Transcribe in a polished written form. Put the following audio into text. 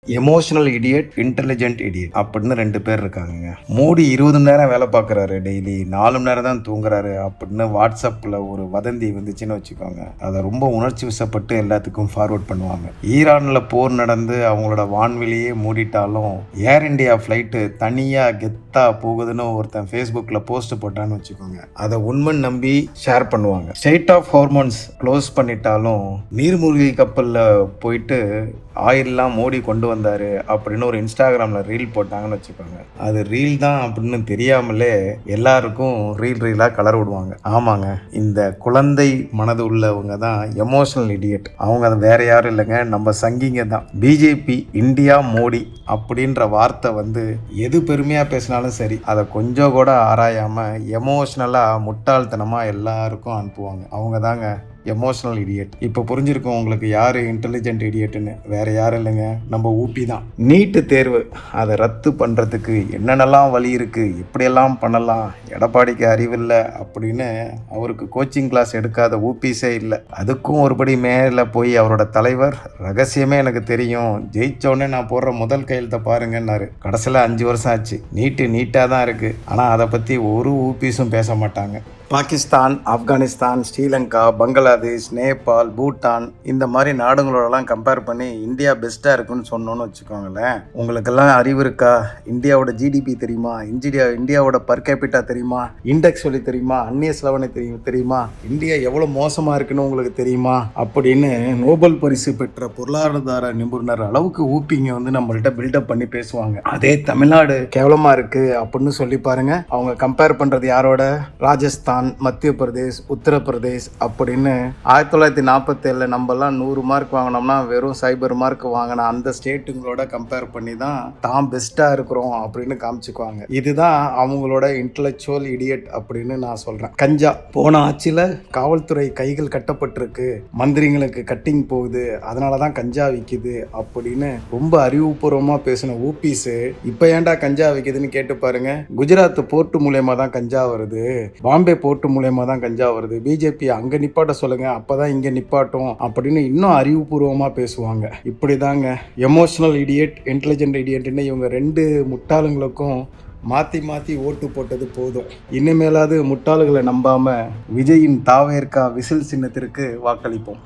Emotional idiot, intelligent idiot அப்படின்னு 2 பேர் இருக்காங்க. மோடி 20 மணி நேரம் வேலை பார்க்குறாரு, டெய்லி 4 மணி நேரம் தான் தூங்குறாரு அப்படின்னு வாட்ஸ்அப்பில் ஒரு வதந்தி வந்துச்சுன்னு வச்சுக்கோங்க. அதை ரொம்ப உணர்ச்சி வசப்பட்டு எல்லாத்துக்கும் ஃபார்வர்ட் பண்ணுவாங்க. ஈரானில் போர் நடந்து அவங்களோட வான்வெளியே மூடிட்டாலும் ஏர் இண்டியா ஃப்ளைட்டு தனியாக கெத்தா போகுதுன்னு ஒருத்தன் ஃபேஸ்புக்கில் போஸ்ட் போட்டான்னு வச்சுக்கோங்க. அதை உண்மைன்னு நம்பி ஷேர் பண்ணுவாங்க. ஸ்டேட் ஆஃப் ஹார்மோன்ஸ் க்ளோஸ் பண்ணிட்டாலும் நீர்மூழ்கி கப்பலில் போயிட்டு ஆயிலெலாம் மோடி கொண்டு வந்தார் அப்படின்னு ஒரு இன்ஸ்டாகிராமில் ரீல் போட்டாங்கன்னு வச்சுக்கோங்க. அது ரீல் தான் அப்படின்னு தெரியாமலே எல்லாருக்கும் ரீலாக கலர் விடுவாங்க. ஆமாங்க, இந்த குழந்தை மனது உள்ளவங்க தான் எமோஷனல் இடியட். அவங்க அது வேற யாரும் இல்லைங்க, நம்ம சங்கிங்க தான். பிஜேபி இந்தியா மோடி அப்படின்ற வார்த்தை எது பெருமையாக பேசினாலும் சரி, அதை கொஞ்சம் கூட ஆராயாமல் எமோஷ்னலாக முட்டாள்தனமாக எல்லாருக்கும் அனுப்புவாங்க. அவங்க தாங்க எமோஷனல் இடியட். இப்போ புரிஞ்சிருக்கும் உங்களுக்கு யார் இன்டெலிஜென்ட் இடியட்னு. வேற யாரும் இல்லைங்க, நம்ம ஊபி தான். நீட்டு தேர்வு அதை ரத்து பண்ணுறதுக்கு என்னென்னலாம் வழி இருக்குது, எப்படியெல்லாம் பண்ணலாம், எடப்பாடிக்கு அறிவில்லை அப்படின்னு அவருக்கு கோச்சிங் கிளாஸ் எடுக்காத ஊபிஸே இல்லை. அதுக்கும் ஒருபடி மேலே போய் அவரோட தலைவர் ரகசியமே எனக்கு தெரியும், ஜெயிச்சோடனே நான் போடுற முதல் கையெழுத்தை பாருங்கன்னாரு. கடைசியில் 5 வருஷம் ஆச்சு. நீட்டாக தான் இருக்குது, ஆனால் அதை பற்றி ஒரு ஊபிஸும் பேச மாட்டாங்க. பாகிஸ்தான், ஆப்கானிஸ்தான், ஸ்ரீலங்கா, பங்களாதேஷ், நேபாள், பூட்டான் இந்த மாதிரி நாடுகளோடலாம் கம்பேர் பண்ணி இந்தியா பெஸ்ட்டாக இருக்குன்னு சொன்னோன்னு வச்சுக்கோங்களேன். உங்களுக்கெல்லாம் அறிவு இருக்கா? இந்தியாவோட ஜிடிபி தெரியுமா? இந்தியாவோட பர் கேபிட்டா தெரியுமா? இண்டெக்ஸ் சொல்லி தெரியுமா? அந்நிய செலவனை தெரியுமா? இந்தியா எவ்வளோ மோசமாக இருக்குன்னு உங்களுக்கு தெரியுமா? அப்படின்னு நோபல் பரிசு பெற்ற பொருளாதார நிபுணர் அளவுக்கு ஊப்பிங்க நம்மள்கிட்ட பில்டப் பண்ணி பேசுவாங்க. அதே தமிழ்நாடு கேவலமாக இருக்குது அப்படின்னு சொல்லி பாருங்க. அவங்க கம்பேர் பண்ணுறது யாரோட? ராஜஸ்தான், மத்திய பிரதேஷ், உத்தரப்பிரதேஷ் அப்படின்னு 1947 நம்மலாம் 100 மார்க் வாங்கினோம்னா வெறும் சைபர் மார்க் வாங்கின அந்த ஸ்டேட்டுங்களோட கம்பேர் பண்ணி தான் பெஸ்ட்டாக இருக்கிறோம் அப்படின்னு காமிச்சுக்குவாங்க. இதுதான் அவங்களோட இன்டலெக்சுவல் இடியட் அப்படின்னு நான் சொல்கிறேன். கஞ்சா போன ஆட்சியில் காவல்துறை கைகள் கட்டப்பட்டிருக்கு, மந்திரிங்களுக்கு கட்டிங் போகுது, அதனால தான் கஞ்சா விற்கிது அப்படின்னு ரொம்ப அறிவுபூர்வமாக பேசின ஊபிஸு இப்போ ஏன்டா கஞ்சா விற்கிதுன்னு கேட்டு பாருங்க. குஜராத் போர்ட்டு மூலயமா தான் கஞ்சா வருது, பாம்பே போர்ட்டு மூலயமா தான் கஞ்சா வருது, பிஜேபி அங்கே நிப்பாட்ட சொல்லுங்க அப்போதான் இங்கே நிப்பாட்டும் அப்படின்னு இன்னும் அறிவுபூர்வமாக பேசுவாங்க. இப்படி தாங்க எமோஷனல் இடியட், இன்டெலிஜென்ட் இடியட்னு இவங்க 2 முட்டாளுங்களுக்கும் மாற்றி ஓட்டு போட்டது போதும். இனிமேலாவது முட்டாளுகளை நம்பாம விஜயின் தாவேர்கா விசில் சின்னத்திற்கு வாக்களிப்போம்.